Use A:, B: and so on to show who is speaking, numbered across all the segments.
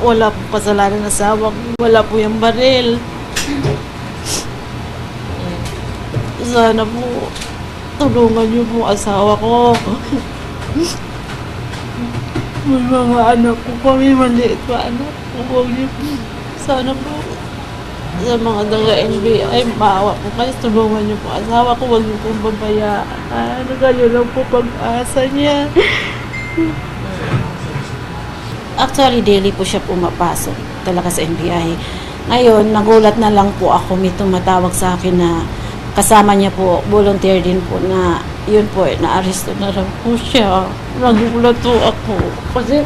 A: Wala po kasalanan ng asawa ko. Wala po yung baril. Sana po, tulungan niyo po asawa ko. May mga anak ko kami, maliit pa anak ko. Huwag niyo po. Sana po, sa mga taga-NBI, maawa po kayo. Tulungan niyo po asawa ko. Huwag niyo po babayaan. Kayo lang po pag-asa niya. Actually, daily po siya pumapasok talaga sa NBI. Ngayon, nagulat na lang po ako, may tumatawag sa akin na kasama niya po, volunteer din po na yun po, na-aresto na lang po siya. Nagulat po ako. Kasi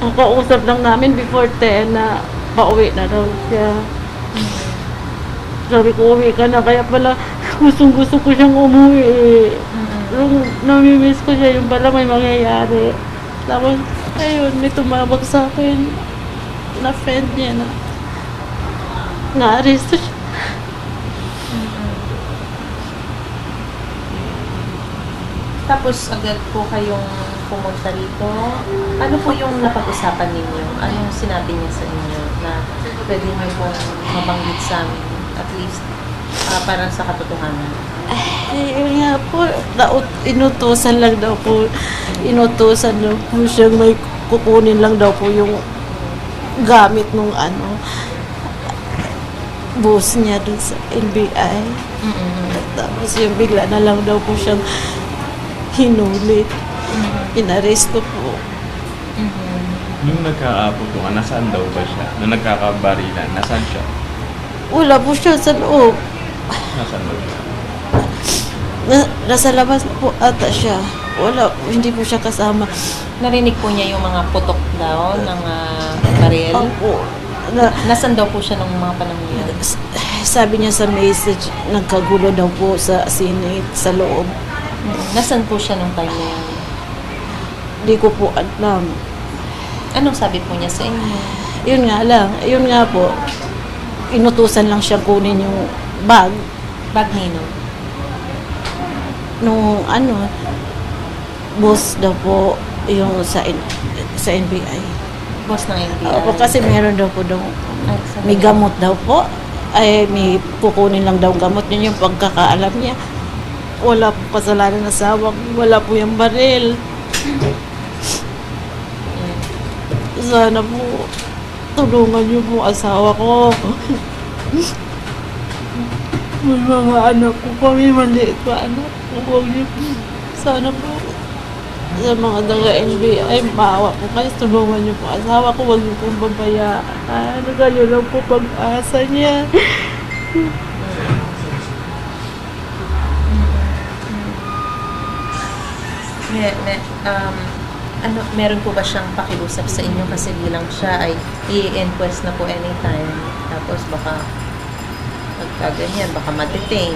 A: kakausap lang namin before 10 na pauwi na daw siya. Sabi ko, uwi ka na. Kaya pala, gustong-gusto ko siyang umuwi. Yung namimiss ko siya, yung pala may mangyayari. Tapos, ayun, may tumawag sa akin na friend niya na na-aresto siya.
B: Tapos agad po kayong pumunta rito. Ano po yung napag-usapan ninyo? Anong sinabi niya sa inyo na pwede niyo pong mabanggit sa amin? At least, parang sa katotohanan.
A: Yun nga po, inutusan lang daw po. Inutusan daw po siyang may kukunin lang daw po yung gamit nung boss niya dun sa NBI. Tapos yung bigla na lang daw po siyang hinuli. Inaresto po.
C: Nung nagkaaputukan, nasaan daw ba siya? Nung nagkakabarilan, nasaan siya?
A: Wala po siya sa loob.
C: Nasaan daw siya?
A: Nasa labas po ata siya. Wala po, hindi po siya kasama.
B: Narinig po niya yung mga putok daw ng baril.
A: Opo.
B: Nasaan daw po siya nung mga panahon yun?
A: Sabi niya sa message, nagkagulo daw po sa Senate, sa loob.
B: Nasaan po siya nung time na yun?
A: Hindi ko po alam.
B: Anong sabi po niya sa inyo?
A: Yun nga po, inutusan lang siyang kunin yung bag.
B: Bag nino?
A: Nung boss daw po yung sa NBI.
B: Boss ng NBI?
A: Opo, kasi meron daw po
B: Ay,
A: may gamot daw po. Ay, may kukunin lang daw gamot. Yun yung pagkakaalam niya. Wala po kasalanan ng asawa ko. Wala po yung baril. Sana po, tulungan niyo po asawa ko. May mga anak ko kami, maliit pa anak ko. Huwag niyo po. Sana po, sa mga taga-NBI, maawa po kayo. Tulungan niyo po asawa ko. Huwag niyo po babayaan. Kayo lang po pag-asa niya.
B: Meron po ba siyang pakiusap sa inyo kasi bilang siya ay i-inquest na po anytime, tapos baka magkaganyan, baka ma-detain.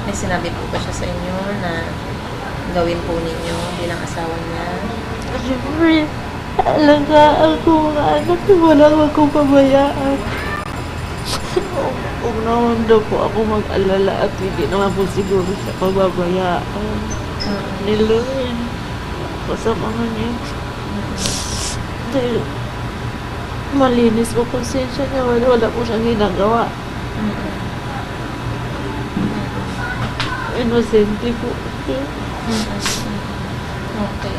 B: May sinabi po ba siya sa inyo na gawin po ninyo bilang asawa niya?
A: Siyempre, alagaan ko mga anak ko. Wala akong pabayaan. Huwag naman daw po ako mag-alala at hindi naman po siguro siya pababayaan. Ni Lord, kasamahan niya. Dahil malinis po konsensya niya. Wala po siyang ginagawa. Inosente po siya.
B: Okay.